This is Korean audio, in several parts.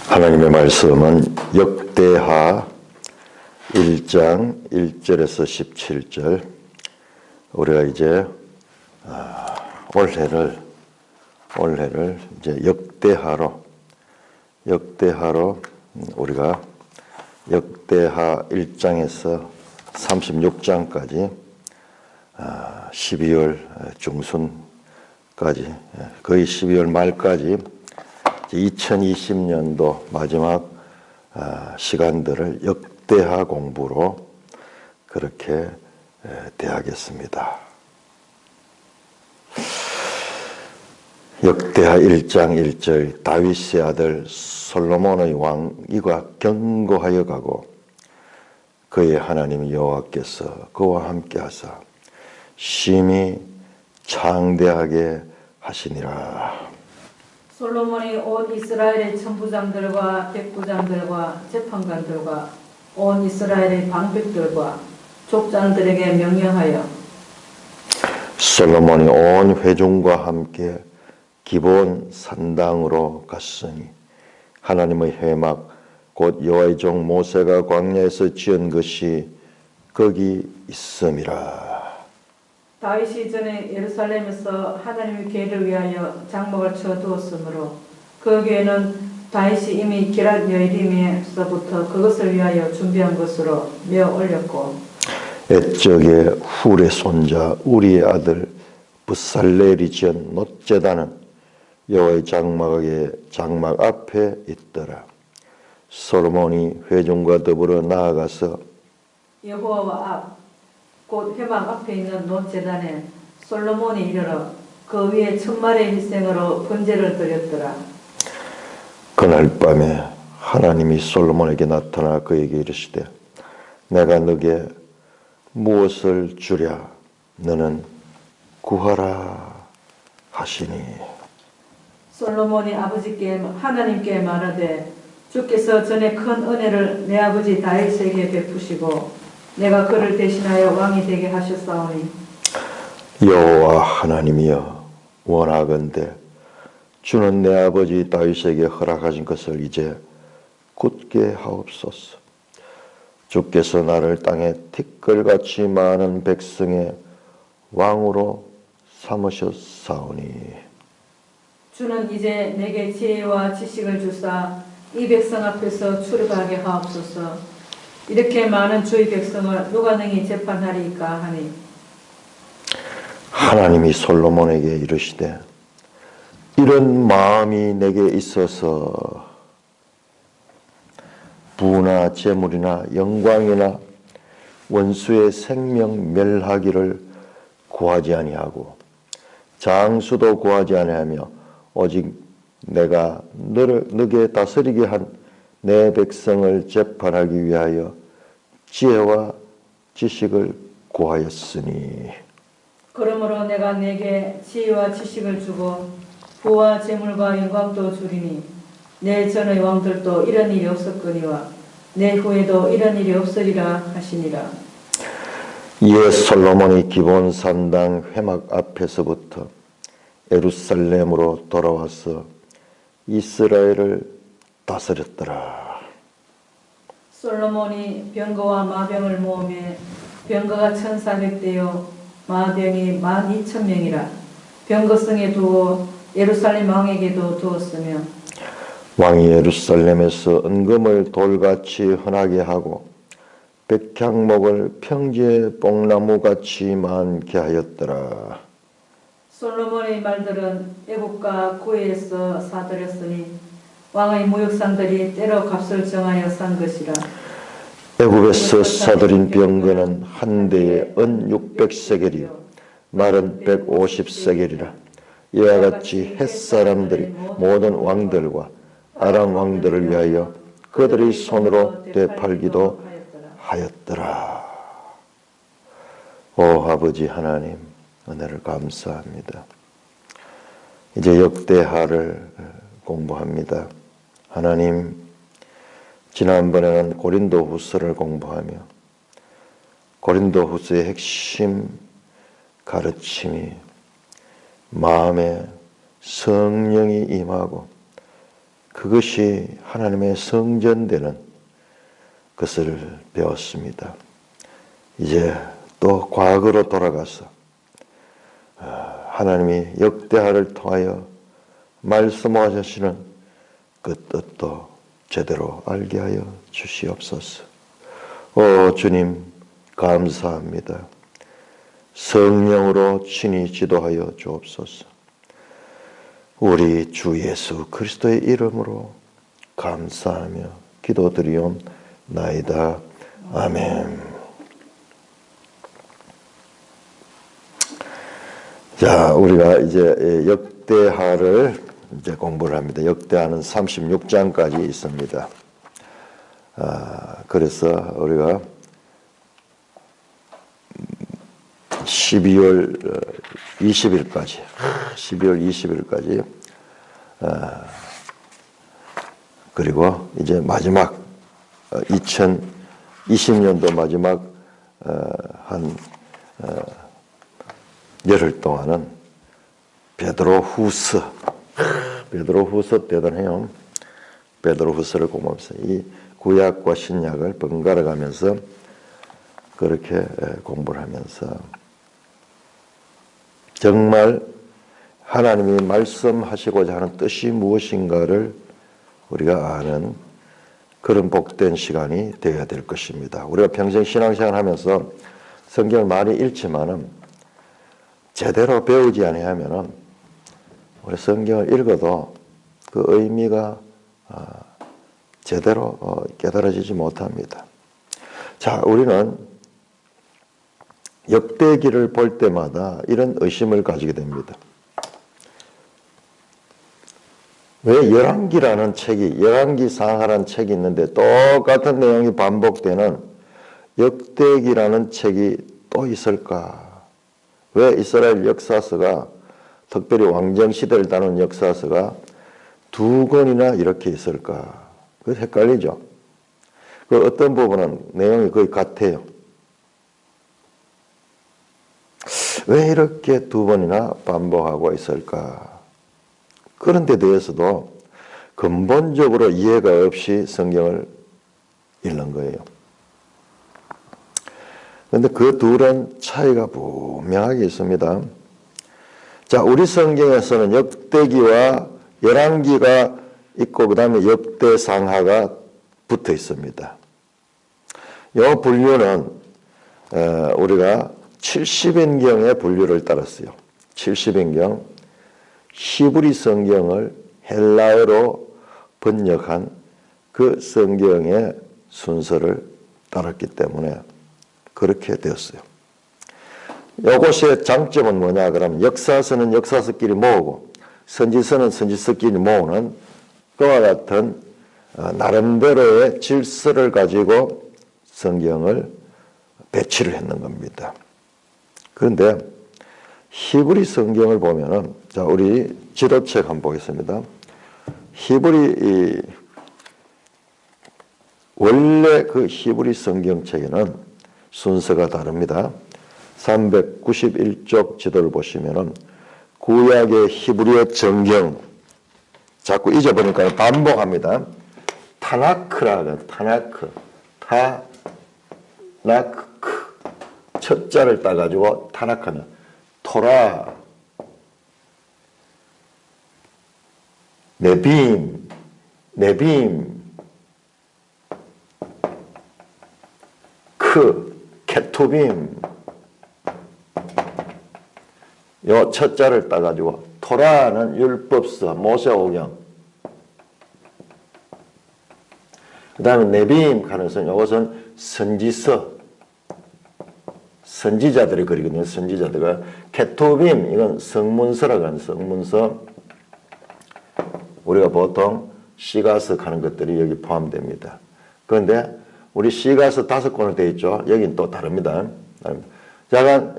하나님의 말씀은 역대하 1장 1절에서 17절. 우리가 이제 올해를 이제 역대하로 우리가 역대하 1장에서 36장까지 12월 중순까지 거의 12월 말까지 2020년도 마지막 시간들을 역대하 공부로 그렇게 대하겠습니다. 역대하 1장 1절 다윗의 아들 솔로몬의 왕위가 견고하여 가고 그의 하나님 여호와께서 그와 함께 하사 심히 창대하게 하시니라. 솔로몬이 온 이스라엘의 천부장들과 백부장들과 재판관들과 온 이스라엘의 방백들과 족장들에게 명령하여 솔로몬이 온 회중과 함께 기브온 산당으로 갔으니 하나님의 회막 곧 여호와의 종 모세가 광야에서 지은 것이 거기 있음이라. 다윗이 전에 예루살렘에서 하나님의 궤를 위하여 장막을 쳐두었으므로 그 궤는 다윗이 이미 기럇 여리임에서부터 그것을 위하여 준비한 것으로 메어 올렸고 옛적에 훌의 손자 우리의 아들 부살렐이 지은 놋제단은 여호와의 장막 앞에 있더라. 솔로몬이 회중과 더불어 나아가서 여호와와 앞 곧 회막 앞에 있는 놋제단에 솔로몬이 이르러 그 위에 천마리의 희생으로 번제를 드렸더라. 그날 밤에 하나님이 솔로몬에게 나타나 그에게 이르시되 내가 너게 무엇을 주랴 너는 구하라 하시니 솔로몬이 아버지께 하나님께 말하되 주께서 전에 큰 은혜를 내 아버지 다윗에게 베푸시고 내가 그를 대신하여 왕이 되게 하셨사오니 여호와 하나님이여 원하건대 주는 내 아버지 다윗에게 허락하신 것을 이제 굳게 하옵소서. 주께서 나를 땅에 티끌같이 많은 백성의 왕으로 삼으셨사오니 주는 이제 내게 지혜와 지식을 주사 이 백성 앞에서 출입하게 하옵소서. 이렇게 많은 주의 백성을 누가 능히 재판하리까 하니 하나님이 솔로몬에게 이르시되 이런 마음이 내게 있어서 부나 재물이나 영광이나 원수의 생명 멸하기를 구하지 아니하고 장수도 구하지 아니하며 오직 내가 너게 다스리게 한 내 백성을 재판하기 위하여 지혜와 지식을 구하였으니 그러므로 내가 내게 지혜와 지식을 주고 부와 재물과 영광도 주리니 내 전의 왕들도 이런 일이 없었거니와 내 후에도 이런 일이 없으리라 하시니라. 이에 솔로몬이 기브온 산당 회막 앞에서부터 예루살렘으로 돌아와서 이스라엘을 다스렸더라. 솔로몬이 병거와 마병을 모으매 병거가 1,400대요 마병이 12,000명이라. 병거성에 두어 예루살렘 왕에게도 두었으며 왕이 예루살렘에서 은금을 돌같이 흔하게 하고 백향목을 평지의 뽕나무같이 많게 하였더라. 솔로몬의 말들은 애국과 구에서 사들였으니 왕의 무역상들이 때로 값을 정하여 산 것이라. 애굽에서 사들인 병거는 한 대에 은 600세겔이요 말은 150세겔이라. 이와 같이 햇사람들이 모든 왕들과 아람 왕들을 위하여 그들의 손으로 되팔기도 하였더라. 오 아버지 하나님 은혜를 감사합니다. 이제 역대하를 공부합니다. 하나님 지난번에는 고린도후서를 공부하며 고린도후서의 핵심 가르침이 마음에 성령이 임하고 그것이 하나님의 성전되는 것을 배웠습니다. 이제 또 과거로 돌아가서 하나님이 역대하를 통하여 말씀하시는 그 뜻도 제대로 알게 하여 주시옵소서. 오 주님 감사합니다. 성령으로 친히 지도하여 주옵소서. 우리 주 예수 그리스도의 이름으로 감사하며 기도드리옵나이다. 아멘. 자, 우리가 이제 역대하를 이제 공부를 합니다. 역대하는 36장까지 있습니다. 그래서 우리가 12월 20일까지 그리고 이제 마지막 2020년도 마지막 한 열흘 동안은 베드로후서 대단해요. 베드로후서를 공부하면서 이 구약과 신약을 번갈아 가면서 그렇게 공부를 하면서 정말 하나님이 말씀하시고자 하는 뜻이 무엇인가를 우리가 아는 그런 복된 시간이 되어야 될 것입니다. 우리가 평생 신앙생활 하면서 성경을 많이 읽지만은 제대로 배우지 아니하면은 우리 성경을 읽어도 그 의미가 제대로 깨달아지지 못합니다. 자, 우리는 역대기를 볼 때마다 이런 의심을 가지게 됩니다. 왜 열왕기라는 책이, 열왕기상하라는 책이 있는데 똑같은 내용이 반복되는 역대기라는 책이 또 있을까? 왜 이스라엘 역사서가, 특별히 왕정시대를 다룬 역사서가 두 권이나 이렇게 있을까? 그래서 헷갈리죠. 그 어떤 부분은 내용이 거의 같아요. 왜 이렇게 두 번이나 반복하고 있을까? 그런 데 대해서도 근본적으로 이해가 없이 성경을 읽는 거예요. 그런데 그 둘은 차이가 분명하게 있습니다. 자, 우리 성경에서는 역대기와 열왕기가 있고 그 다음에 역대상하가 붙어 있습니다. 이 분류는 우리가 70인경의 분류를 따랐어요. 70인경 히브리 성경을 헬라어로 번역한 그 성경의 순서를 따랐기 때문에 그렇게 되었어요. 이것의 장점은 뭐냐 그러면 역사서는 역사서끼리 모으고 선지서는 선지서끼리 모으는 그와 같은 나름대로의 질서를 가지고 성경을 배치를 했는 겁니다. 그런데 히브리 성경을 보면은, 자, 우리 지도책 한번 보겠습니다. 원래 그 히브리 성경책에는 순서가 다릅니다. 391쪽 지도를 보시면은 구약의 히브리어 정경, 자꾸 잊어버리니까 반복합니다. 타나크라는 타나크, 첫 자를 따가지고 타나크는 토라, 네빔, 케투빔, 요 첫 자를 따가지고 토라는 율법서, 모세오경, 그 다음에 네빔 하는 것은 이것은 선지서, 선지자들이 그리거든요. 선지자들과 케투빔 이건 성문서라고 하는 성문서. 우리가 보통 시가서 하는 것들이 여기 포함됩니다. 그런데 우리 시가서 5권으로 되어 있죠. 여기는 또 다릅니다. 자간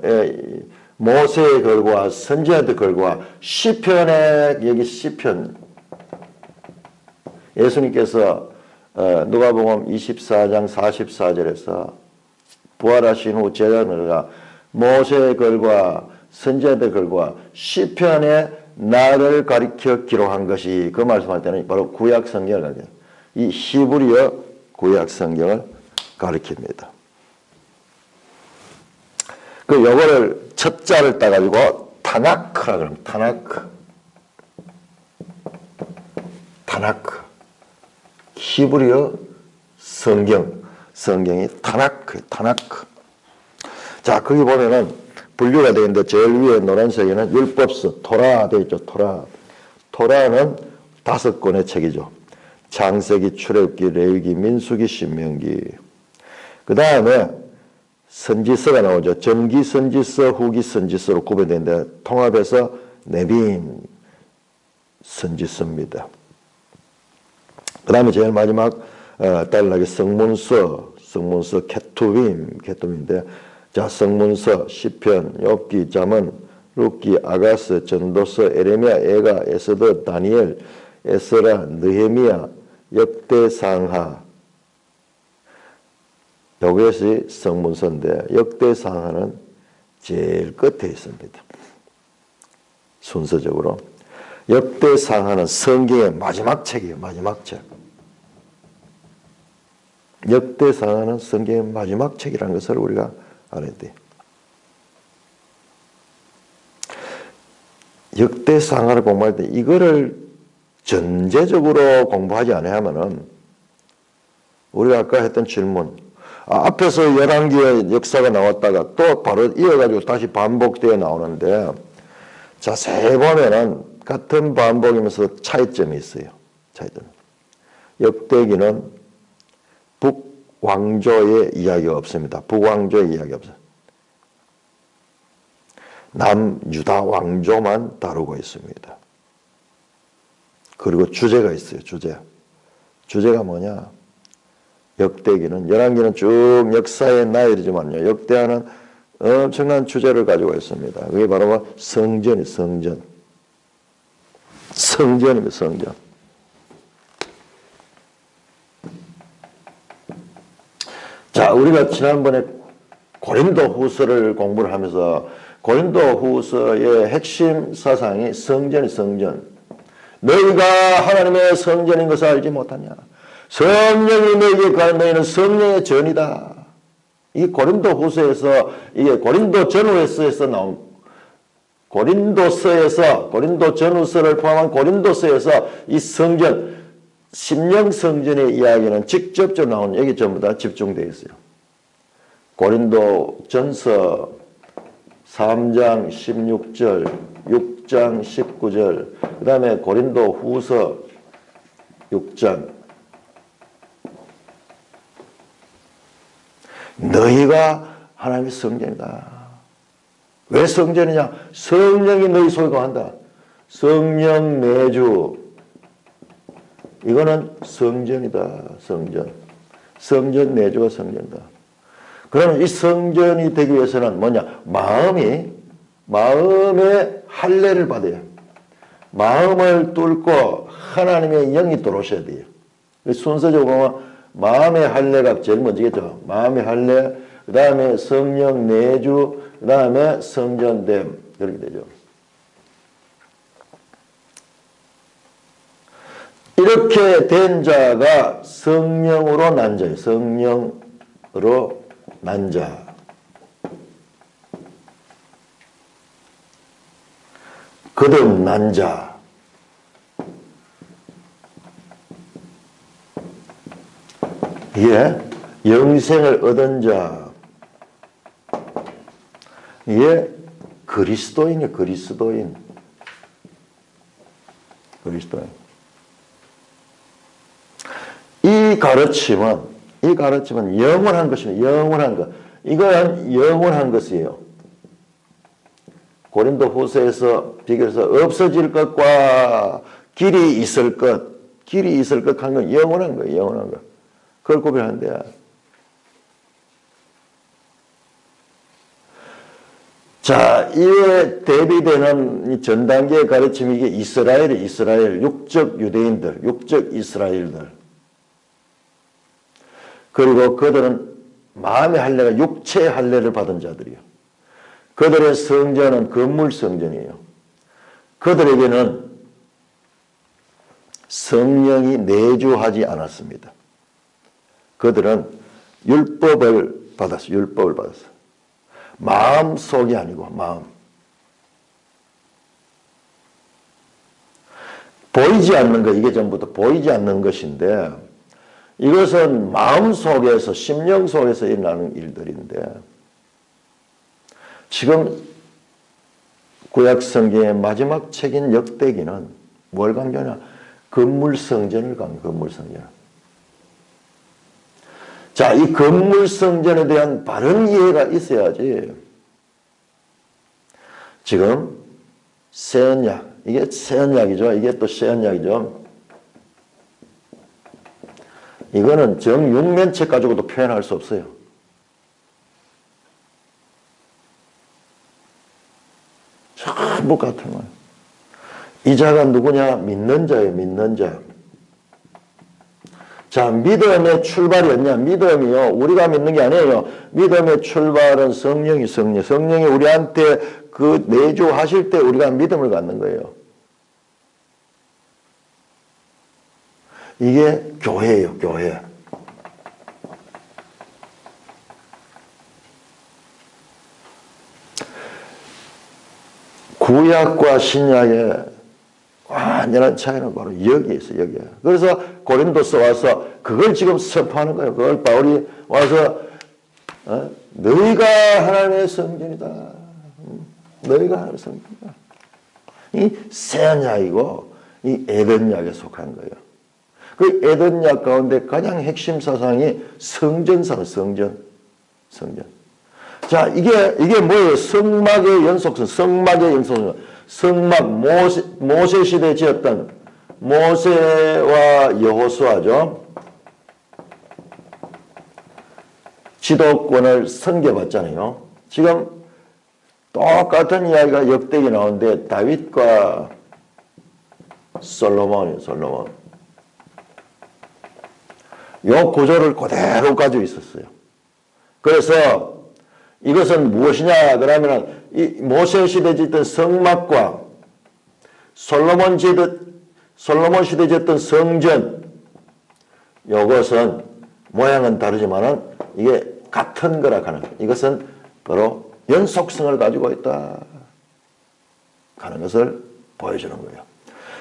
모세의 글과 선지자들 글과 시편에 여기 시편 예수님께서 누가복음 24장 44절에서 부활하신 후 제자들과 모세의 글과 선지자들 글과 시편에 나를 가리켜 기록한 것이 그 말씀할 때는 바로 구약 성경을 가리켜요. 이 히브리어 구약 성경을 가리킵니다. 그 요거를 첫 자를 따가지고 타나크라 그럽니다. 타나크. 히브리어 성경이 타나크. 자, 거기 보면은 분류가 되어 있는데 제일 위에 노란색에는 율법서, 토라 되어 있죠. 토라는 5권의 책이죠. 창세기, 출애굽기, 레위기, 민수기, 신명기. 그 다음에 선지서가 나오죠. 전기 선지서, 후기 선지서로 구별되는데 통합해서 네빔 선지서입니다. 그 다음에 제일 마지막 딸락의 성문서 케투빔인데, 자, 성문서, 시편, 욥기, 잠언, 룻기, 아가스, 전도서, 에레미야, 에가, 에스더, 다니엘, 에스라, 느헤미야, 역대상하. 요것이 성문서인데 역대상하는 제일 끝에 있습니다. 순서적으로. 역대상하는 성경의 마지막 책이에요. 마지막 책. 역대상하는 성경의 마지막 책이라는 것을 우리가 알아야 돼요. 역대상하를 공부할 때 이거를 전제적으로 공부하지 않으면은 우리가 아까 했던 질문, 앞에서 열왕기의 역사가 나왔다가 또 바로 이어가지고 다시 반복되어 나오는데, 자세히 보면은 같은 반복이면서 차이점이 있어요. 차이점. 역대기는 북왕조의 이야기가 없습니다. 북왕조의 이야기가 없어요. 남유다 왕조만 다루고 있습니다. 그리고 주제가 있어요. 주제가 뭐냐? 역대기는, 열왕기는 쭉 역사의 나열이지만요, 역대하는 엄청난 주제를 가지고 있습니다. 그게 바로 성전입니다. 성전. 자, 우리가 지난번에 고린도 후서를 공부를 하면서 고린도 후서의 핵심 사상이 성전. 너희가 하나님의 성전인 것을 알지 못하냐? 성령이 너희에게 가한 너희는 성령의 전이다. 이 고린도 후서에서, 이게 고린도 전후서에서 나온, 고린도 전후서를 포함한 고린도서에서 이 성전, 심령 성전의 이야기는 직접적으로 나온, 여기 전부 다 집중되어 있어요. 고린도 전서 3장 16절, 6장 19절, 그 다음에 고린도 후서 6장. 너희가 하나님의 성전이다. 왜 성전이냐? 성령이 너희 속에 거한다. 성령 내주. 이거는 성전이다. 성전 내주가 성전이다. 그러면 이 성전이 되기 위해서는 뭐냐? 마음의 할례를 받아야, 마음을 뚫고 하나님의 영이 들어오셔야 돼요. 순서적으로 보면 마음의 할례가 제일 먼저겠죠. 마음의 할례, 그 다음에 성령 내주, 그 다음에 성전됨, 이렇게 되죠. 이렇게 된 자가 성령으로 난 자예요. 성령으로 난 자. 거듭난 자. 예, 영생을 얻은 자. 예, 그리스도인이에요. 그리스도인. 이 가르침은 영원한 것입니다. 영원한 것. 이건 영원한 것이에요. 고린도 후서에서 비교해서 없어질 것과 길이 있을 것 한 건 영원한 거예요. 영원한 것. 그걸 구별하는데, 자, 이에 대비되는 이 전 단계의 가르침이 이게 이스라엘, 육적 유대인들, 육적 이스라엘들. 그리고 그들은 마음의 할례가 육체의 할례를 받은 자들이요. 그들의 성전은 건물 성전이에요. 그들에게는 성령이 내주하지 않았습니다. 그들은 율법을 받았어요. 율법을 받았어요. 마음속이 아니고 마음. 보이지 않는 것, 이게 전부 다 보이지 않는 것인데 이것은 마음속에서 심령 속에서 일어나는 일들인데 지금 구약 성경의 마지막 책인 역대기는 뭘 강조하냐? 건물성전을 강조해요. 건물성전. 자, 이 건물성전에 대한 바른 이해가 있어야지 지금 새언약, 이게 새언약이죠. 이게 또 새언약이죠. 이거는 정육면책 가지고도 표현할 수 없어요. 전부 같은 거예요. 이 자가 누구냐? 믿는 자예요. 믿는 자. 자, 믿음의 출발이 없냐? 믿음이요. 우리가 믿는 게 아니에요. 믿음의 출발은 성령이 우리한테 그 내주하실 때 우리가 믿음을 갖는 거예요. 이게 교회예요. 교회. 구약과 신약의 완전한 차이는 바로 여기에 있어요. 여기에. 그래서 고린도서 와서 그걸 지금 선포하는 거예요. 그걸 바울이 와서 너희가 하나님의 성전이다. 너희가 하나님의 성전이다. 이 새언약이고 이 에덴약에 속한 거예요. 그 에덴약 가운데 가장 핵심 사상이 성전사는 성전. 자, 이게 뭐예요? 성막의 연속성, 성막의 연속성. 성막, 모세 시대에 지었던 모세와 여호수아죠. 지도권을 섬겨봤잖아요. 지금 똑같은 이야기가 역대기 나오는데 다윗과 솔로몬. 요 구조를 그대로 가지고 있었어요. 그래서 이것은 무엇이냐 그러면 이 모세 시대에 짓던 성막과 솔로몬 시대에 짓던 성전 이것은 모양은 다르지만은 이게 같은 거라 하는 거예요. 이것은 바로 연속성을 가지고 있다 하는 것을 보여주는 거예요.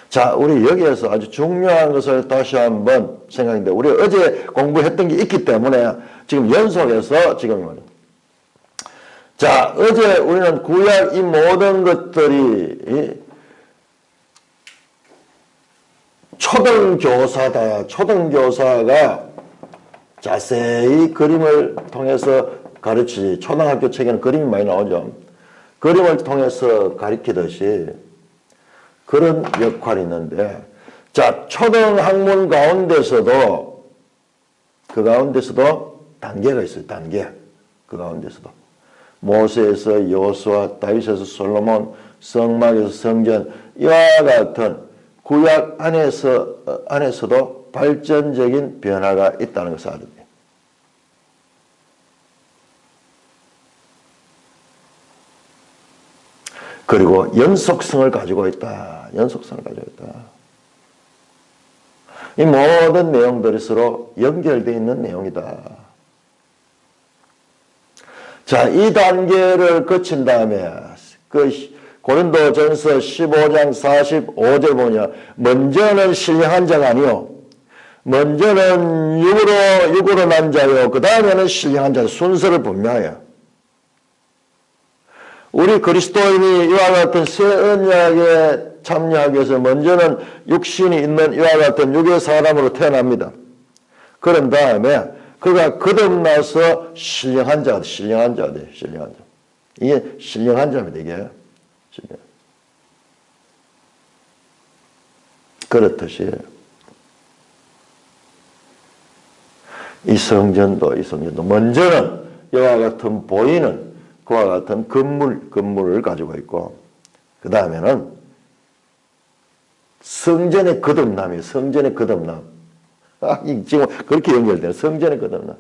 자, 우리 여기에서 아주 중요한 것을 다시 한번 생각했는데 우리 어제 공부했던 게 있기 때문에 지금 연속해서 지금 자, 어제 우리는 구약 이 모든 것들이 초등교사다. 초등교사가 자세히 그림을 통해서 가르치지. 초등학교 책에는 그림이 많이 나오죠. 그림을 통해서 가르치듯이 그런 역할이 있는데 자, 초등학문 가운데서도 그 가운데서도 단계가 있어요. 단계. 그 가운데서도. 모세에서 여호수아, 다윗에서 솔로몬, 성막에서 성전 이와 같은 구약 안에서도 발전적인 변화가 있다는 것을 알아야 돼요. 그리고 연속성을 가지고 있다. 연속성을 가지고 있다. 이 모든 내용들이 서로 연결되어 있는 내용이다. 자, 이 단계를 거친 다음에 그 고린도전서 15장 45절 보냐. 먼저는 신령한 자가 아니요. 먼저는 육으로 난 자요. 그 다음에는 신령한 자. 순서를 분명해요. 우리 그리스도인이 이와 같은 새 언약에 참여하기 위해서 먼저는 육신이 있는 이와 같은 육의 사람으로 태어납니다. 그런 다음에 그가 거듭나서 신령한 자. 이게 신령한 자입니다. 이게. 그렇듯이 이 성전도 먼저는 이와 같은 보이는 그와 같은 건물을 가지고 있고 그 다음에는 성전의 거듭남이에요. 성전의 거듭남. 지금 그렇게 연결돼요. 성전의 거듭남.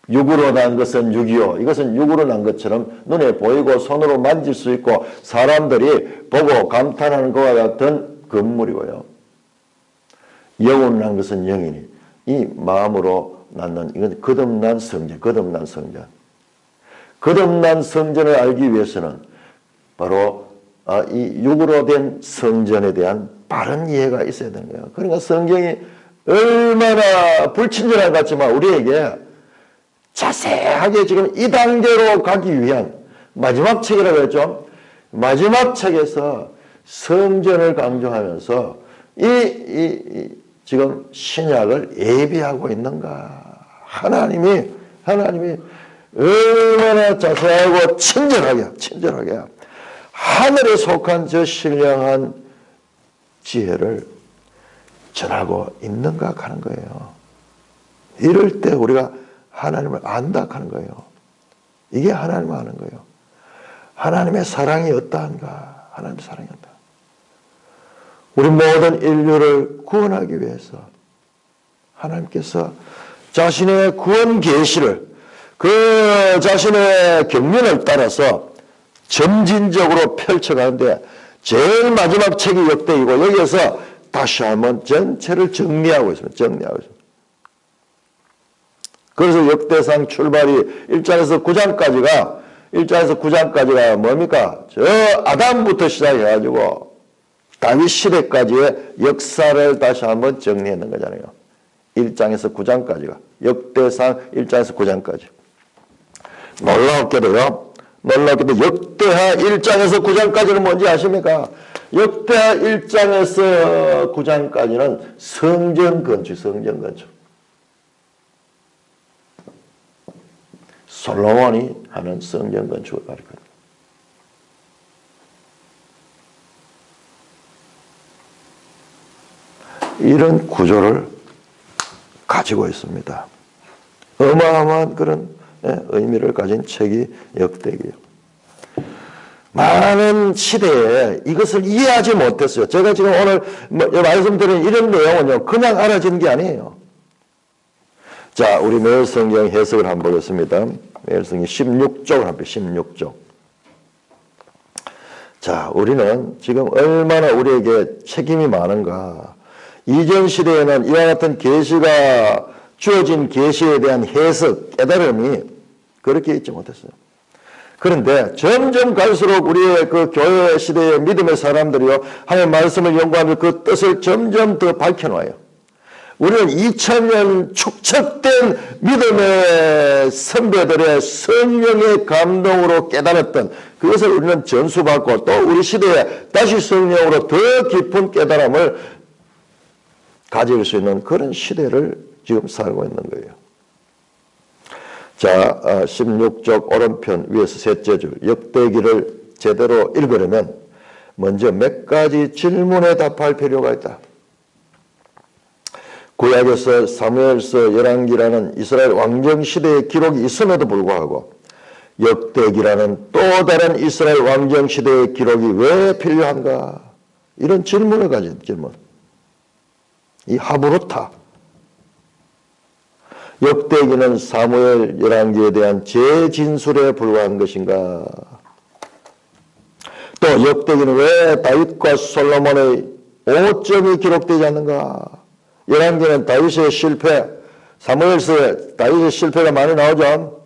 육으로 난 것은 육이요. 이것은 육으로 난 것처럼 눈에 보이고 손으로 만질 수 있고 사람들이 보고 감탄하는 것과 같은 건물이고요. 영으로 난 것은 영이니 이 마음으로 낳는 이건 거듭난 성전, 거듭난 성전. 거듭난 성전을 알기 위해서는 바로 이 육으로 된 성전에 대한 바른 이해가 있어야 되는 거예요. 그러니까 성경이 얼마나 불친절한 것 같지만 우리에게 자세하게 지금 이 단계로 가기 위한 마지막 책이라고 했죠. 마지막 책에서 성전을 강조하면서 지금 신약을 예비하고 있는가. 하나님이 얼마나 자세하고 친절하게 하늘에 속한 저 신령한 지혜를 전하고 있는가 하는 거예요. 이럴 때 우리가 하나님을 안다 하는 거예요. 이게 하나님을 아는 거예요. 하나님의 사랑이 어떠한가? 하나님의 사랑이 어떠한가? 우리 모든 인류를 구원하기 위해서 하나님께서 자신의 구원 계시를 그 자신의 경륜을 따라서 점진적으로 펼쳐가는데 제일 마지막 책이 역대이고 여기에서 다시 한번 전체를 정리하고 있습니다. 그래서 역대상 출발이 1장에서 9장까지가 뭡니까? 저 아담부터 시작해가지고 다윗 시대까지의 역사를 다시 한번 정리하는 거잖아요. 1장에서 9장까지가. 역대상 1장에서 9장까지. 놀랍게도 역대하 1장에서 9장까지는 뭔지 아십니까? 역대하 1장에서 9장까지는 성전 건축. 솔로몬이 하는 성전 건축을 가리킵니다. 이런 구조를 가지고 있습니다. 어마어마한 그런 의미를 가진 책이 역대기예요. 많은 시대에 이것을 이해하지 못했어요. 제가 지금 오늘 말씀드린 이런 내용은요, 그냥 알아진 게 아니에요. 자, 우리 매일성경 해석을 한번 보겠습니다. 매일성경 16쪽을 한번 16쪽. 자, 우리는 지금 얼마나 우리에게 책임이 많은가. 이전 시대에는 이와 같은 계시가 주어진 계시에 대한 해석, 깨달음이 그렇게 있지 못했어요. 그런데 점점 갈수록 우리의 그 교회 시대의 믿음의 사람들이요, 하나님의 말씀을 연구하며 그 뜻을 점점 더 밝혀놔요. 우리는 2000년 축적된 믿음의 선배들의 성령의 감동으로 깨달았던 그것을 우리는 전수받고 또 우리 시대에 다시 성령으로 더 깊은 깨달음을 가질 수 있는 그런 시대를 지금 살고 있는 거예요. 자, 16쪽 오른편 위에서 셋째 줄 역대기를 제대로 읽으려면 먼저 몇 가지 질문에 답할 필요가 있다. 구약에서 사무엘서 열왕기라는 이스라엘 왕정 시대의 기록이 있음에도 불구하고 역대기라는 또 다른 이스라엘 왕정 시대의 기록이 왜 필요한가? 이런 질문을 가진 질문. 이 하브루타. 역대기는 사무엘 열왕기에 대한 재진술에 불과한 것인가? 또 역대기는 왜 다윗과 솔로몬의 오점이 기록되지 않는가? 열왕기는 다윗의 실패, 사무엘서에 다윗의 실패가 많이 나오죠.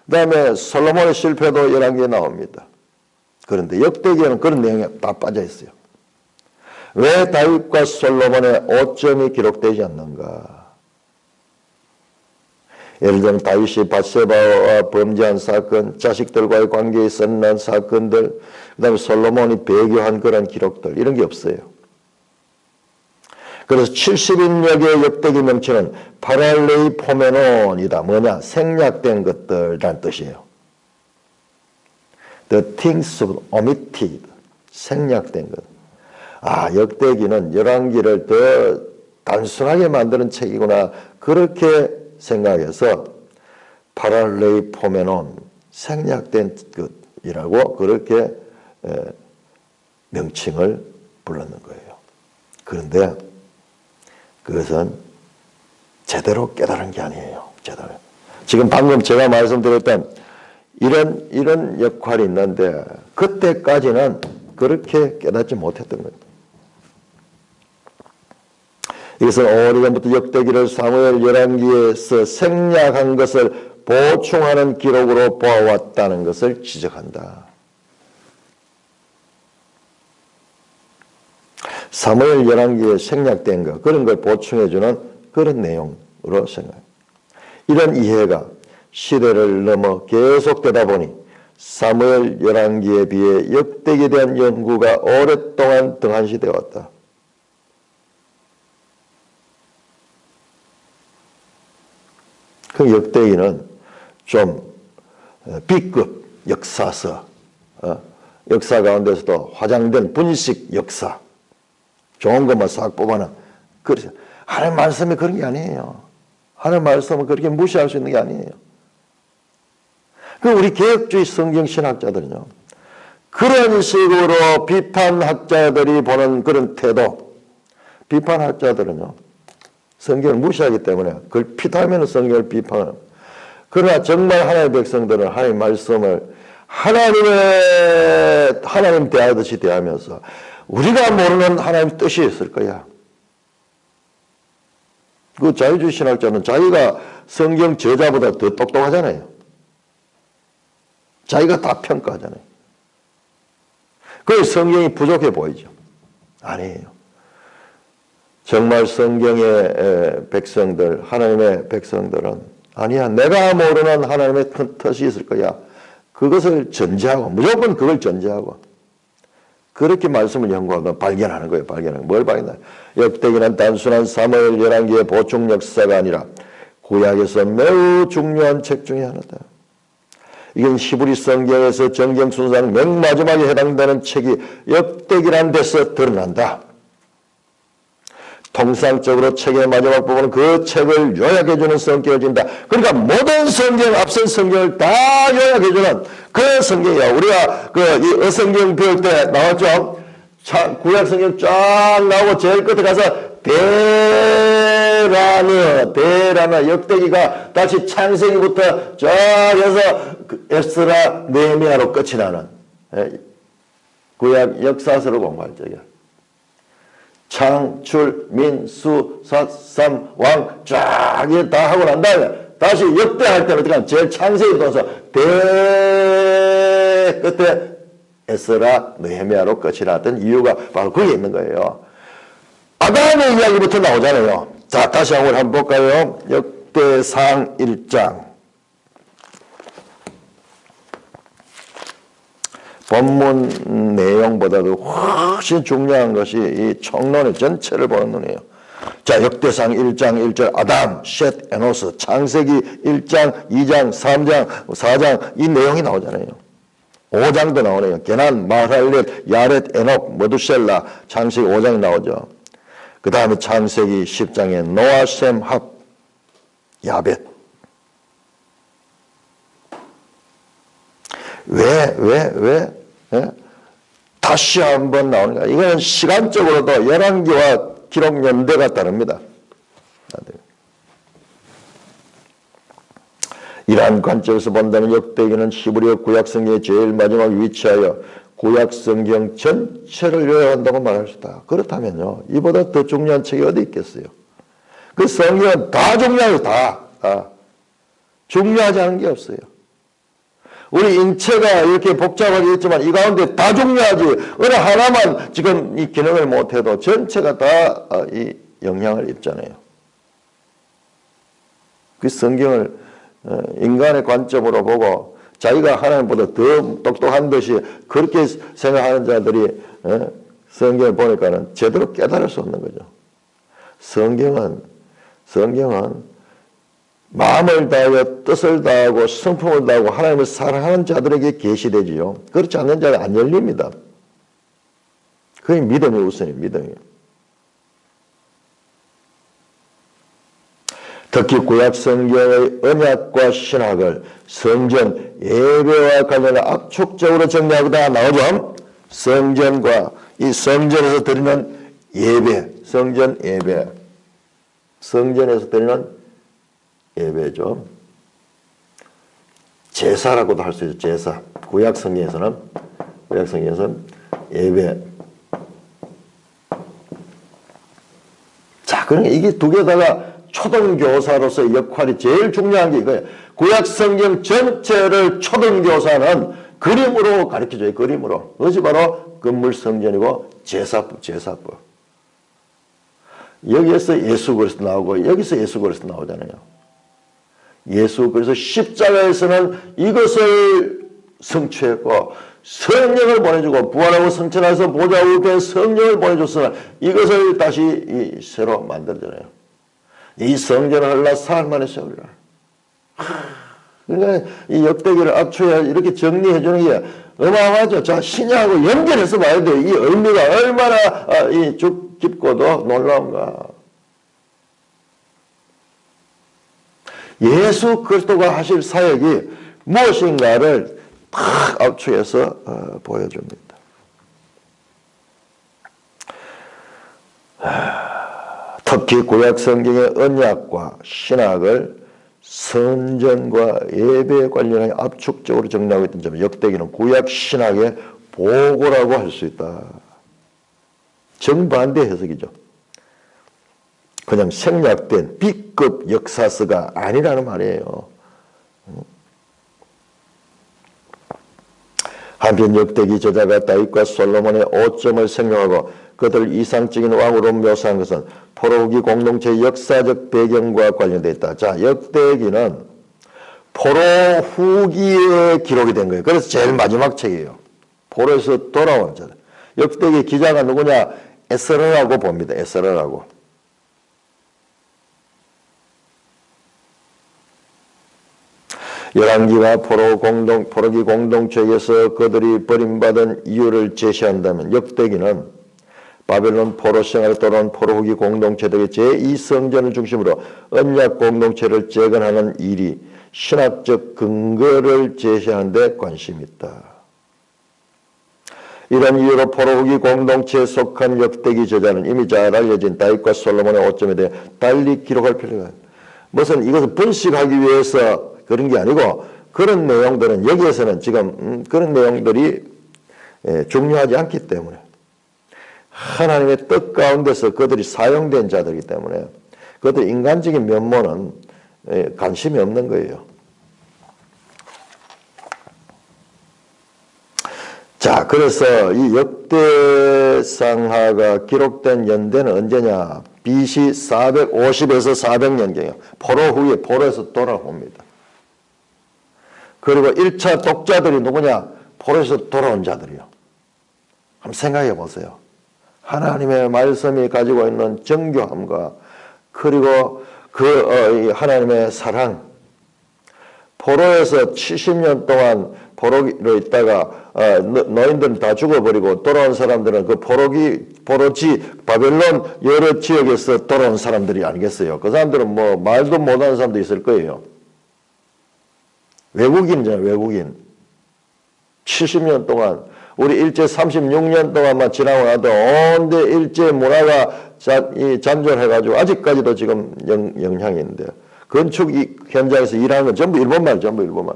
그 다음에 솔로몬의 실패도 열왕기에 나옵니다. 그런데 역대기에는 그런 내용이 다 빠져 있어요. 왜 다윗과 솔로몬의 오점이 기록되지 않는가? 예를 들면 다윗이 밧세바와 범죄한 사건, 자식들과의 관계에 있었는 사건들, 그 다음에 솔로몬이 배교한 그런 기록들, 이런 게 없어요. 그래서 70인역의 역대기 명칭은 파랄레이 포메논이다. 뭐냐? 생략된 것들이라는 뜻이에요. The things omitted. 생략된 것. 아, 역대기는 열왕기를 더 단순하게 만드는 책이구나. 그렇게 생각해서 파랄레이 포메논, 생략된 것이라고 그렇게 명칭을 불렀는 거예요. 그런데 그것은 제대로 깨달은 게 아니에요. 제대로. 지금 방금 제가 말씀드렸던 이런 역할이 있는데 그때까지는 그렇게 깨닫지 못했던 거예요. 이것은 오래전부터 역대기를 사무엘 열왕기에서 생략한 것을 보충하는 기록으로 보아왔다는 것을 지적한다. 사무엘 열왕기에 생략된 것, 그런 걸 보충해주는 그런 내용으로 생각합니다. 이런 이해가 시대를 넘어 계속되다 보니 사무엘 열왕기에 비해 역대기에 대한 연구가 오랫동안 등한시되어 왔다. 그 역대기는 좀 B급 역사서, 역사 가운데서도 화장된 분식 역사, 좋은 것만 싹 뽑아놔. 그래서 하나님 말씀이 그런 게 아니에요. 하나님 말씀은 그렇게 무시할 수 있는 게 아니에요. 그 우리 개혁주의 성경 신학자들은요, 그런 식으로 비판학자들이 보는 그런 태도, 비판학자들은요, 성경을 무시하기 때문에 그걸 피타면 성경을 비판을. 그러나 정말 하나님의 백성들은 하나님의 말씀을 하나님 대하듯이 대하면서 우리가 모르는 하나님의 뜻이 있을 거야. 그 자유주의 신학자는 자기가 성경 저자보다 더 똑똑하잖아요. 자기가 다 평가하잖아요. 그래서 성경이 부족해 보이죠. 아니에요. 정말 성경의 백성들, 하나님의 백성들은 아니야, 내가 모르는 하나님의 큰 뜻이 있을 거야. 그것을 전제하고, 무조건 그걸 전제하고 그렇게 말씀을 연구하고 발견하는 거예요. 발견하는. 뭘 발견해? 역대기는 단순한 사무엘 열왕기의 보충 역사가 아니라 구약에서 매우 중요한 책 중에 하나다. 이건 히브리 성경에서 정경 순상 맨 마지막에 해당되는 책이 역대기라는 데서 드러난다. 통상적으로 책의 마지막 부분은 그 책을 요약해주는 성격을 진다. 그러니까 모든 성경, 앞선 성경을 다 요약해주는 그 성경이야. 우리가 이 어성경 배울 때 나왔죠? 구약 성경 쫙 나오고 제일 끝에 가서 대라는 역대기가 다시 창세기부터 쫙 해서 에스라 느헤미야로 끝이 나는 구약 역사서를 공부할 적이야. 창출, 민수, 삿삼, 왕 쫙 다 하고 난 다음에 다시 역대할 때는 어떻게 하면 제일 창세기 도서 끝에 에스라 느헤미야로 끝이 났던 이유가 바로 거기에 있는 거예요. 아담의 이야기부터 나오잖아요. 자, 다시 한번 볼까요? 역대상 1장. 본문 내용보다도 훨씬 중요한 것이 이 총론의 전체를 보는 눈이에요. 자, 역대상 1장 1절 아담, 셋, 에노스, 창세기 1장, 2장, 3장, 4장 이 내용이 나오잖아요. 5장도 나오네요. 게난, 마할렛, 야렛, 에녹, 머두셀라 창세기 5장이 나오죠. 그 다음에 창세기 10장에 노아, 셈, 합, 야벳. 왜? 다시 한번 나오는 거야. 이거는 시간적으로도 열왕기와 기록 연대가 다릅니다. 이러한 관점에서 본다면 역대기는 히브리어 구약성경의 제일 마지막 위치하여 구약성경 전체를 요약한다고 말할 수 있다. 그렇다면요, 이보다 더 중요한 책이 어디 있겠어요? 그 성경은 다 중요해요. 다. 중요하지 않은 게 없어요. 우리 인체가 이렇게 복잡하게 있지만 이 가운데 다 중요하지. 어느 하나만 지금 이 기능을 못해도 전체가 다 이 영향을 입잖아요. 그 성경을 인간의 관점으로 보고 자기가 하나님보다 더 똑똑한 듯이 그렇게 생각하는 자들이 성경을 보니까는 제대로 깨달을 수 없는 거죠. 성경은 마음을 다하여 뜻을 다하고 성품을 다하고 하나님을 사랑하는 자들에게 계시되지요. 그렇지 않는 자는 안 열립니다. 그게 믿음이 우선이에요. 믿음이. 특히 구약 성경의 언약과 신학을 성전 예배와 관련해 압축적으로 정리하고다 나오죠. 성전과 이 성전에서 드리는 예배, 성전 예배, 성전에서 드리는 예배죠. 제사라고도 할 수 있죠. 제사. 구약 성경에서는 예배. 자, 그러니까 이게 두 개다가 초등교사로서의 역할이 제일 중요한 게 이거예요. 구약 성경 전체를 초등교사는 그림으로 가르쳐줘요. 그림으로. 그것이 바로 건물 성전이고 제사법. 여기에서 예수 그리스도 나오고 여기서 예수 그리스도 나오잖아요. 예수 그래서 십자가에서는 이것을 성취했고 성령을 보내주고 부활하고 성천하여서 보좌 우편에 성령을 보내줬으나 이것을 다시 새로 만들잖아요. 이 성전을 흘러 사흘 만에 세우리라. 그러니까 이 역대기를 압축해 이렇게 정리해 주는 게 어마어마하죠. 자, 신약하고 연결해서 봐야 돼요. 이 의미가 얼마나 깊고도 놀라운가. 예수 그리스도가 하실 사역이 무엇인가를 탁 압축해서 보여줍니다. 특히 구약 성경의 언약과 신학을 선전과 예배에 관련하여 압축적으로 정리하고 있던 점, 역대기는 구약 신학의 보고라고 할 수 있다. 정반대 해석이죠. 그냥 생략된 B급 역사서가 아니라는 말이에요. 한편 역대기 저자가 다윗과 솔로몬의 오점을 생각하고 그들 이상적인 왕으로 묘사한 것은 포로후기 공동체의 역사적 배경과 관련되어 있다. 자, 역대기는 포로후기에 기록이 된 거예요. 그래서 제일 마지막 책이에요. 포로에서 돌아온 자. 역대기 기자가 누구냐? 에스라라고 봅니다. 에스라라고. 열왕기가 포로기 공동체에서 그들이 버림받은 이유를 제시한다면 역대기는 바벨론 포로 생활에 돌아온 포로후기 공동체들의 제2성전을 중심으로 언약 공동체를 재건하는 일이 신학적 근거를 제시하는 데 관심이 있다. 이런 이유로 포로후기 공동체에 속한 역대기 저자는 이미 잘 알려진 다윗과 솔로몬의 오점에 대해 달리 기록할 필요가 있다. 무슨 이것을 분식하기 위해서 그런 게 아니고 그런 내용들은 여기에서는 지금 그런 내용들이 중요하지 않기 때문에 하나님의 뜻 가운데서 그들이 사용된 자들이기 때문에 그들 인간적인 면모는 관심이 없는 거예요. 자, 그래서 이 역대상하가 기록된 연대는 언제냐? BC 450에서 400년경이에요. 포로 후에 포로에서 돌아옵니다. 그리고 1차 독자들이 누구냐? 포로에서 돌아온 자들이요. 한번 생각해 보세요. 하나님의 말씀이 가지고 있는 정교함과 그리고 하나님의 사랑. 포로에서 70년 동안 포로로 있다가 너희들은 다 죽어버리고 돌아온 사람들은 그 포로지 바벨론 여러 지역에서 돌아온 사람들이 아니겠어요. 그 사람들은 뭐 말도 못하는 사람도 있을 거예요. 외국인이잖아요. 외국인. 70년 동안 우리 일제 36년 동안만 지나고 나도 온데 일제 문화가 잔존해가지고 아직까지도 지금 영향이 있는데요. 건축 현장에서 일하는 건 전부 일본말.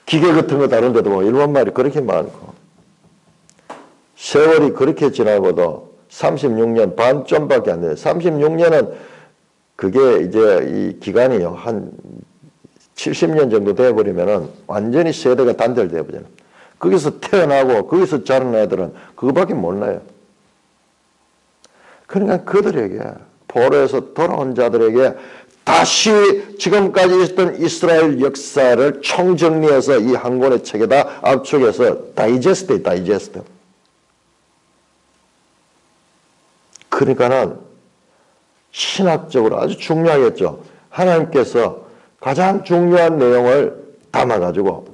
기계 같은 거 다른데도 뭐 일본말이 그렇게 많고 세월이 그렇게 지나고도 36년 반 좀밖에 안 돼요. 36년은 그게 이제 이 기간이요. 한 70년 정도 돼버리면은 완전히 세대가 단절돼 버려요. 거기서 태어나고 거기서 자란 애들은 그거밖에 몰라요. 그러니까 그들에게 포로에서 돌아온 자들에게 다시 지금까지 있었던 이스라엘 역사를 총정리해서 이 한 권의 책에다 압축해서 다이제스트. 그러니까는 신학적으로 아주 중요하겠죠. 하나님께서 가장 중요한 내용을 담아가지고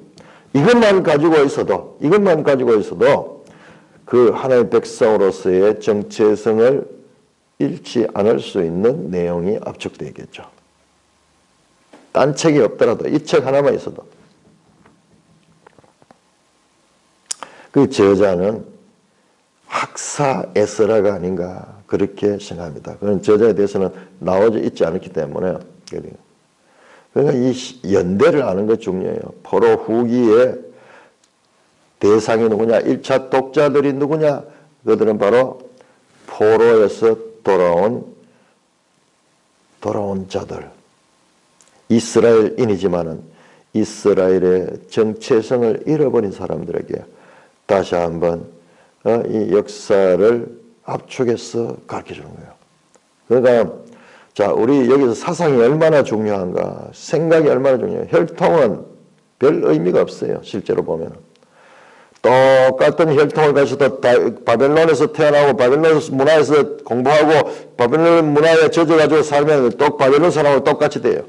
이것만 가지고 있어도 그 하나님의 백성으로서의 정체성을 잃지 않을 수 있는 내용이 압축되어 있겠죠. 딴 책이 없더라도 이 책 하나만 있어도. 그 저자는 학사 에스라가 아닌가 그렇게 생각합니다. 그런 저자에 대해서는 나오지 있지 않기 때문에 그러니까 이 연대를 아는 것 중요해요. 포로 후기의 대상이 누구냐? 1차 독자들이 누구냐? 그들은 바로 포로에서 돌아온 자들. 이스라엘인이지만은 이스라엘의 정체성을 잃어버린 사람들에게 다시 한번 이 역사를 압축해서 가르쳐 주는 거예요. 그러니까 자, 우리 여기서 사상이 얼마나 중요한가, 생각이 얼마나 중요해요. 혈통은 별 의미가 없어요. 실제로 보면 똑같은 혈통을 가지고 바벨론에서 태어나고 바벨론 문화에서 공부하고 바벨론 문화에 젖어가지고 살면 또 바벨론 사람하고 똑같이 돼요.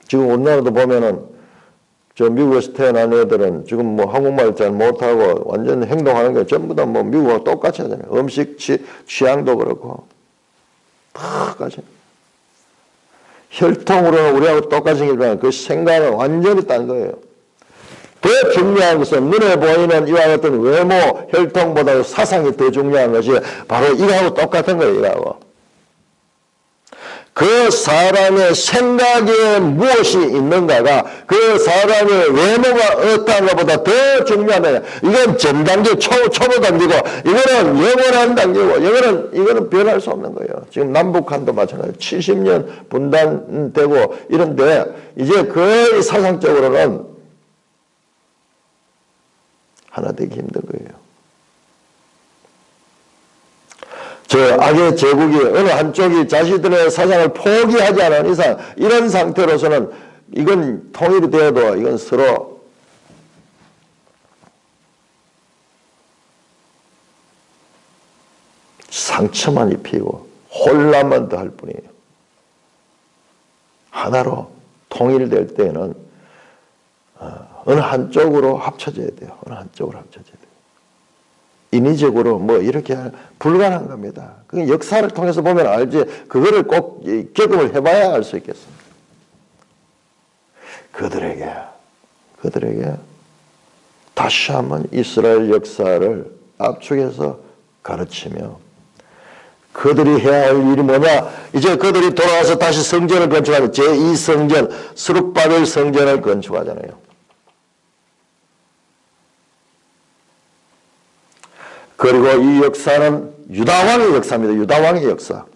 지금 우리나라도 보면은 저 미국에서 태어난 애들은 지금 뭐 한국말 잘 못하고 완전 행동하는 게 전부 다 뭐 미국하고 똑같이 하잖아요. 음식 취향도 그렇고 똑같이. 혈통으로는 우리하고 똑같이 생기지만 그 생각은 완전히 딴 거예요. 더 중요한 것은 눈에 보이는 이와 같은 외모, 혈통보다 사상이 더 중요한 것이 바로 이거하고 똑같은 거예요. 이거하고. 그 사람의 생각에 무엇이 있는가가 그 사람의 외모가 어떠한 것보다 더 중요하다. 이건 전 단계, 초보 단계고, 이거는 영원한 단계고, 이거는 변할 수 없는 거예요. 지금 남북한도 마찬가지로 70년 분단되고 이런데, 이제 거의 사상적으로는 하나 되기 힘든 거예요. 저 악의 제국이 어느 한쪽이 자신들의 사상을 포기하지 않은 이상 이런 상태로서는 이건 통일이 되어도 이건 서로 상처만 입히고 혼란만 더 할 뿐이에요. 하나로 통일될 때에는 어느 한쪽으로 합쳐져야 돼요. 어느 한쪽으로 합쳐져야 돼요. 인위적으로 뭐 이렇게 불가능한 겁니다. 그 역사를 통해서 보면 알지 그거를 꼭 경험을 해봐야 알 수 있겠습니다. 그들에게 다시 한번 이스라엘 역사를 압축해서 가르치며 그들이 해야 할 일이 뭐냐? 이제 그들이 돌아와서 다시 성전을 건축하는 제2성전 스룹바벨 성전을 건축하잖아요. 그리고 이 역사는 유다왕의 역사입니다. 유다왕의 역사.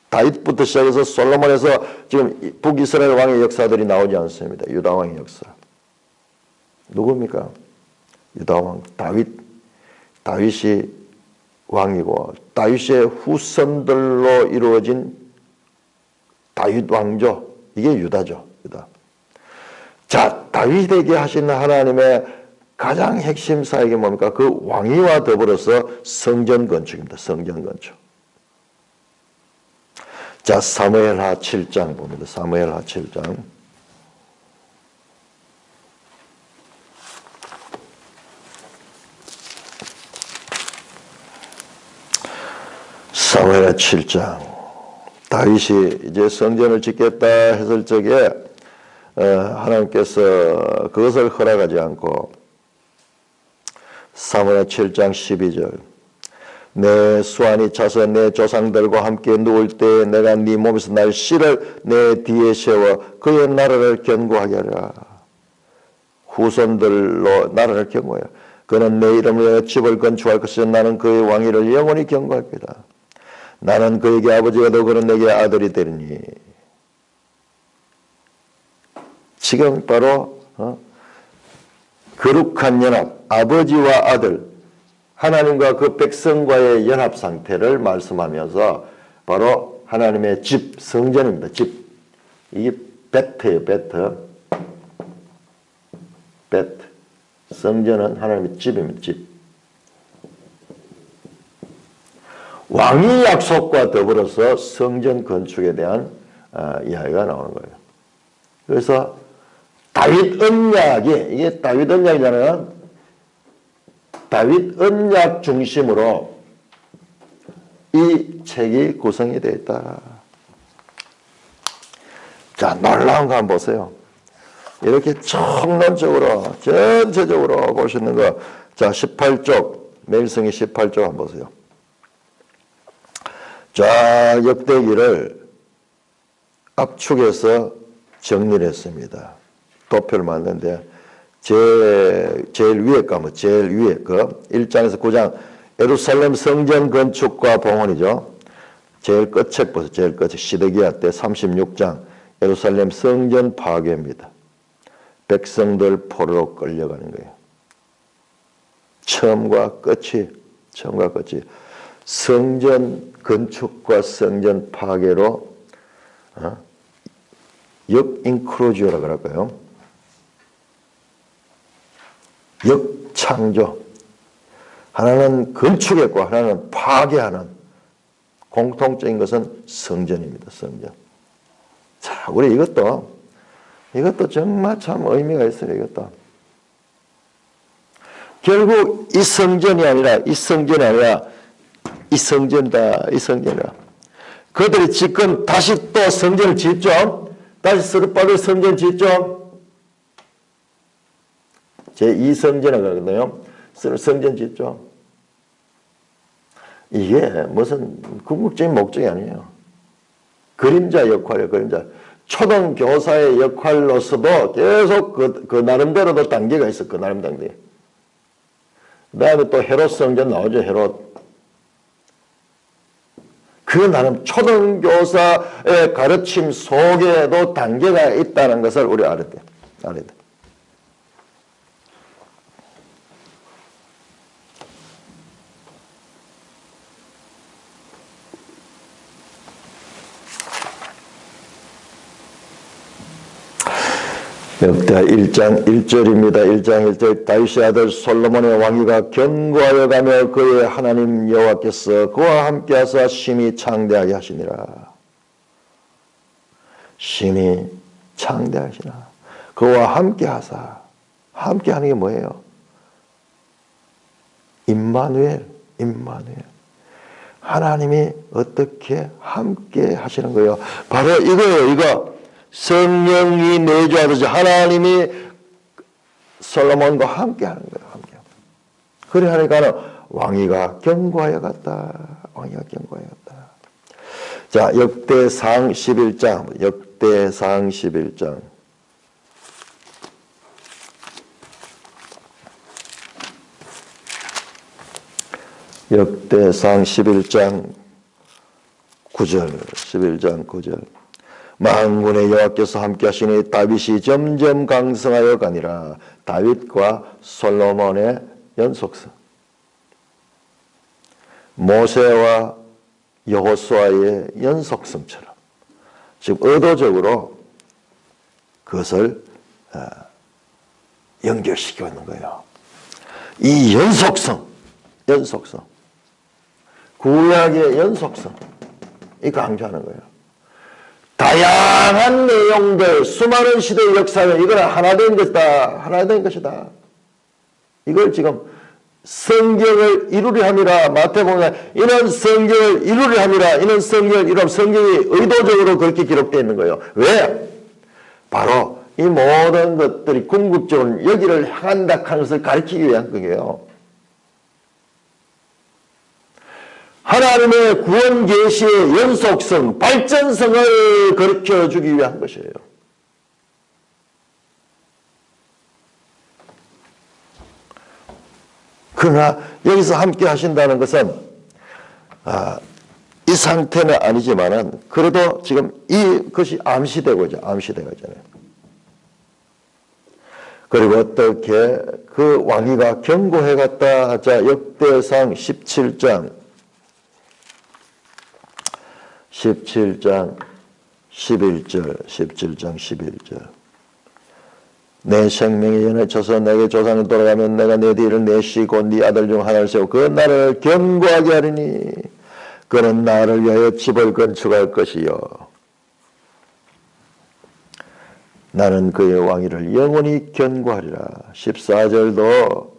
다윗부터 시작해서 솔로몬에서 지금 북이스라엘 왕의 역사들이 나오지 않습니다. 유다왕의 역사. 누굽니까? 유다왕 다윗이 왕이고 다윗의 후손들로 이루어진 다윗 왕조. 이게 유다죠. 유다. 자, 다윗에게 하시는 하나님의 가장 핵심 사역이 뭡니까? 그 왕위와 더불어서 성전 건축입니다. 성전 건축. 자, 사무엘하 7장 봅니다. 사무엘하 7장. 사무엘하 7장. 다윗이 이제 성전을 짓겠다 했을 적에 하나님께서 그것을 허락하지 않고 사무엘하 7장 12절 내 수완이 차서 내 조상들과 함께 누울 때 내가 네 몸에서 날 씨를 내 뒤에 세워 그의 나라를 견고하게 하리라. 후손들로 나라를 견고하여 그는 내 이름을 위하여 집을 건축할 것이요 나는 그의 왕위를 영원히 견고할 것이다. 나는 그에게 아버지가 되고 그는 내게 아들이 되리니. 지금 바로 거룩한 연합, 아버지와 아들, 하나님과 그 백성과의 연합 상태를 말씀하면서 바로 하나님의 집, 성전입니다. 집. 이게 베트예요, 베트. 성전은 하나님의 집입니다, 집. 왕위 약속과 더불어서 성전 건축에 대한 이야기가 나오는 거예요. 그래서 다윗 언약이, 이게 다윗 언약이잖아요. 다윗 언약 중심으로 이 책이 구성이 되어 있다. 자, 놀라운 거 한번 보세요. 이렇게 총론적으로, 전체적으로 볼 수 있는 거. 자, 18쪽, 매일성이 18쪽 한번 보세요. 자, 역대기를 압축해서 정리를 했습니다. 도표를 만드는데 제일 위에 가면 제일 위에 그 1장에서 9장 예루살렘 성전 건축과 봉헌이죠. 제일 끝책 보세요. 제일 끝책 시드기야 때 36장 예루살렘 성전 파괴입니다. 백성들 포로로 끌려가는 거예요. 처음과 끝이 성전 건축과 성전 파괴로 역인크로지오라 그럴까요? 역창조. 하나는 건축했고 하나는 파괴하는 공통적인 것은 성전입니다. 성전. 자, 우리 이것도 정말 참 의미가 있어요. 이것도. 결국 이 성전이 아니라 이 성전이다. 그들이 지금 다시 또 성전을 짓죠. 다시 스룹바벨 성전 짓죠. 제2성전이라고 하거든요. 성전 짓죠. 이게 무슨 궁극적인 목적이 아니에요. 그림자 역할이에요. 그림자. 초등교사의 역할로서도 계속 그 나름대로도 단계가 있어. 그 나름 단계. 그 다음에 또 헤롯 성전 나오죠. 헤롯. 그 나름 초등교사의 가르침 속에도 단계가 있다는 것을 우리 알아야 돼. 역대하 1장 1절입니다. 1장 1절 다윗의 아들 솔로몬의 왕위가 견고하여 가며 그의 하나님 여호와께서 그와 함께하사 심히 창대하게 하시니라. 심히 창대하시나. 그와 함께하사. 함께하는 게 뭐예요? 임마누엘. 하나님이 어떻게 함께 하시는 거예요? 바로 이거예요. 이거. 성령이 내주하듯이 하나님이 솔로몬과 함께 하는 거예요. 함께. 그래 하니까 왕위가 견고하여 갔다. 자, 역대상 11장. 역대상 11장. 역대상 11장 9절. 11장 9절. 만군의 여호와께서 함께 하시니 다윗이 점점 강성하여 가니라. 다윗과 솔로몬의 연속성. 모세와 여호수아의 연속성처럼 지금 의도적으로 그것을 연결시키고 있는 거예요. 이 연속성. 구약의 연속성. 이 강조하는 거예요. 다양한 내용들, 수많은 시대의 역사는 이거는 하나 된 것이다. 이걸 지금 성경을 이루려 함이라. 마태복음 이는 성경을 이루려 함이라. 이는 성경을 이루려. 성경이 의도적으로 그렇게 기록되어 있는 거예요. 왜? 바로 이 모든 것들이 궁극적으로 여기를 향한다 하는 것을 가리키기 위한 거예요. 하나님의 구원 계시의 연속성, 발전성을 가르쳐주기 위한 것이에요. 그러나 여기서 함께 하신다는 것은 이 상태는 아니지만은 그래도 지금 이것이 암시되고 있잖아요. 그리고 어떻게 그 왕위가 견고해 갔다. 자, 역대상 17장 11절. 내 생명의 연을 쳐서 내게 조상을 돌아가면 내가 내 뒤를 내시 곧 네 아들 중 하나를 세워 그 나를 견고하게 하리니 그는 나를 위하여 집을 건축할 것이요 나는 그의 왕위를 영원히 견고하리라. 14절도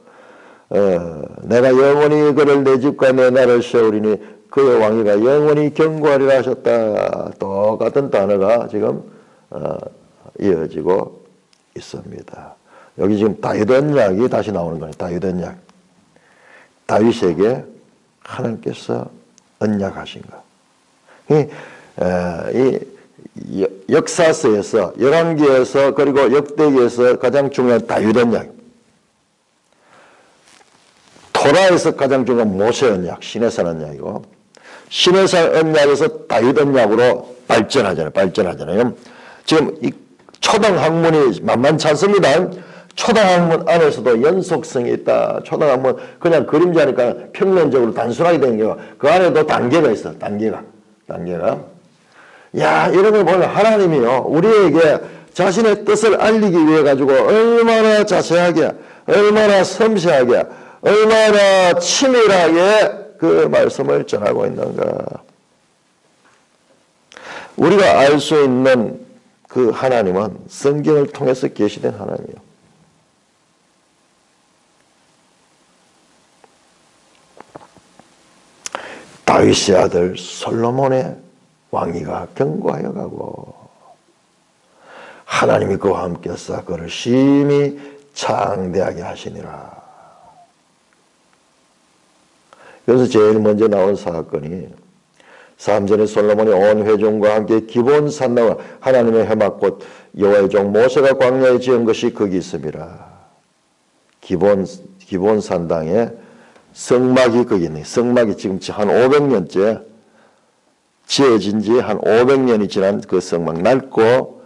내가 영원히 그를 내 집과 내 나라를 세우리니 그의 왕위가 영원히 견고하리라 하셨다. 똑같은 단어가 지금 이어지고 있습니다. 여기 지금 다윗 언약이 다시 나오는 거예요. 다윗 언약. 다윗에게 하나님께서 언약하신 것. 이 역사서에서 열왕기에서 그리고 역대기에서 가장 중요한 다윗 언약, 토라에서 가장 중요한 모세 언약, 시내산 언약이고 시내산 언약에서 다윗 언약으로 발전하잖아요. 지금 이 초등학문이 만만치 않습니다. 초등학문 안에서도 연속성이 있다. 초등학문 그냥 그림자니까 평면적으로 단순하게 된 게 그 안에도 단계가 있어. 단계가. 야, 이런 걸 보면 하나님이요, 우리에게 자신의 뜻을 알리기 위해 가지고 얼마나 자세하게, 얼마나 섬세하게, 얼마나 치밀하게 그 말씀을 전하고 있는가. 우리가 알 수 있는 그 하나님은 성경을 통해서 계시된 하나님이에요. 다윗의 아들 솔로몬의 왕위가 견고하여 가고 하나님이 그와 함께서 그를 심히 창대하게 하시니라. 그래서 제일 먼저 나온 사건이 3전에 솔로몬이 온 회중과 함께 기본 산당을 하나님의 해막꽃 여호와의 종 모세가 광야에 지은 것이 거기 있습니다. 기본 산당에 성막이 거기 있네. 성막이 지금 한 500년째 지어진 지 한 500년이 지난 그 성막, 낡고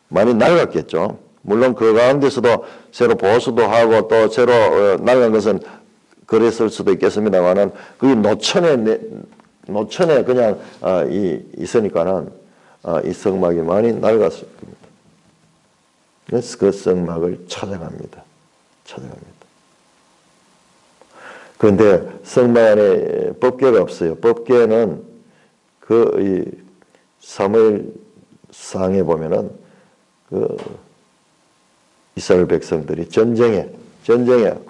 많이 낡았겠죠. 물론 그 가운데서도 새로 보수도 하고 또 새로 낡은 것은 그랬을 수도 있겠습니다만은 그게 노천에 그냥 있으니까는 이 성막이 많이 낡았을 겁니다. 그래서 그 성막을 찾아갑니다. 그런데 성막 안에 법궤가 없어요. 법궤는 이 사무엘상에 보면은 그 이스라엘 백성들이 전쟁에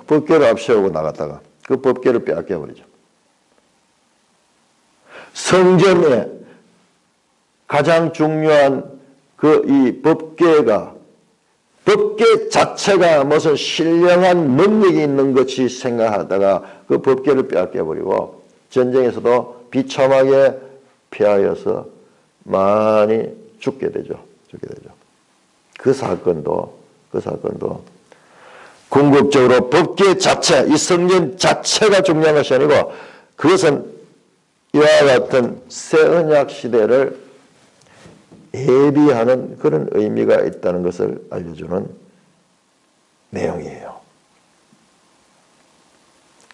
법궤를 앞세우고 나갔다가 그 법궤를 빼앗겨 버리죠. 성전에 가장 중요한 이 법궤 자체가 무슨 신령한 능력이 있는 것이 생각하다가 그 법궤를 빼앗겨 버리고 전쟁에서도 비참하게 피하여서 많이 죽게 되죠. 그 사건도 궁극적으로 법궤 자체, 이 성전 자체가 중요한 것이 아니고 그것은 이와 같은 새 언약 시대를 예비하는 그런 의미가 있다는 것을 알려주는 내용이에요.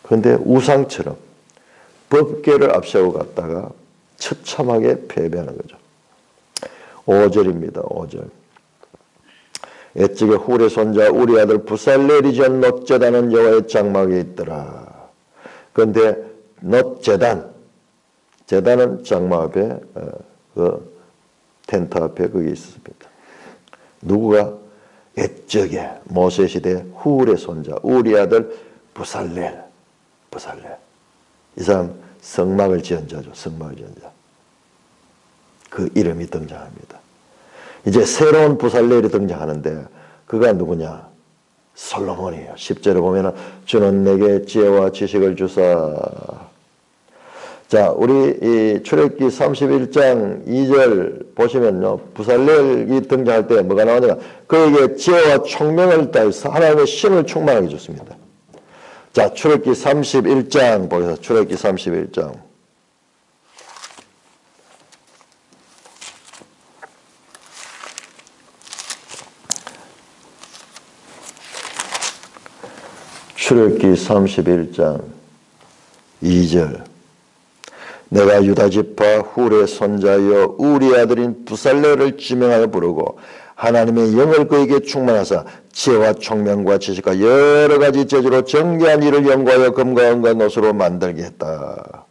그런데 우상처럼 법궤를 앞세우고 갔다가 처참하게 패배하는 거죠. 5절입니다. 5절. 옛적에 훌의 손자 우리 아들 부살렐이 지은 놋제단은 여호와의 장막에 있더라. 그런데 제단은 장막 앞에 그 텐트 앞에 거기 있습니다. 누구가? 옛적에 모세 시대 훌의 손자 우리 아들 부살렐. 이 사람 성막을 지은 자죠. 그 이름이 등장합니다. 이제 새로운 부살렐이 등장하는데 그가 누구냐? 솔로몬이에요. 10절에 보면 주는 내게 지혜와 지식을 주사. 자, 우리 이 출애굽기 31장 2절 보시면요. 부살렐이 등장할 때 뭐가 나오냐? 그에게 지혜와 총명을 따라서 하나님의 신을 충만하게 줬습니다. 자, 출애굽기 31장 보세요. 출애굽기 31장. 출애굽기 31장 2절. 내가 유다 지파 훌의 손자여 우리 아들인 부살렐을 지명하여 부르고 하나님의 영을 그에게 충만하사 지혜와 총명과 지식과 여러 가지 재주로 정교한 일을 연구하여 금과 은과 노수로 만들게 했다.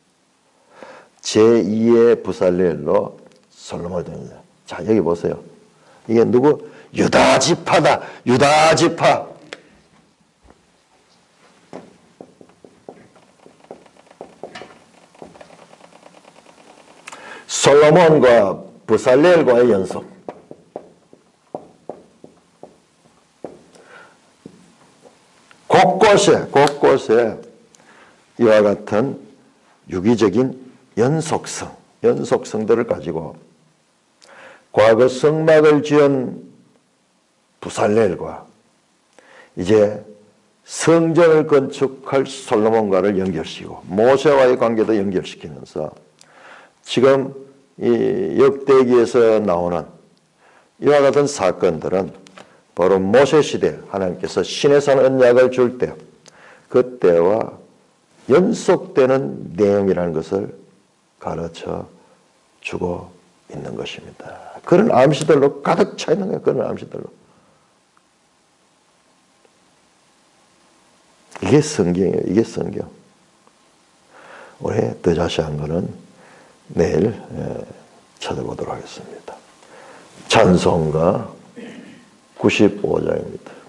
제2의 부살렐로 솔로몬이 됩니다. 자, 여기 보세요. 이게 누구? 유다 지파다. 유다 지파. 솔로몬과 부살렐과의 연속. 곳곳에 이와 같은 유기적인 연속성들을 가지고 과거 성막을 지은 부살렐과 이제 성전을 건축할 솔로몬과를 연결시키고 모세와의 관계도 연결시키면서 지금 이 역대기에서 나오는 이와 같은 사건들은 바로 모세 시대 하나님께서 시내산 언약을 줄 때 그때와 연속되는 내용이라는 것을 가르쳐 주고 있는 것입니다. 그런 암시들로 가득 차 있는 거예요. 그런 암시들로. 이게 성경이에요. 이게 성경. 우리 더 자세한 거는 내일 찾아보도록 하겠습니다. 찬송가 95장입니다.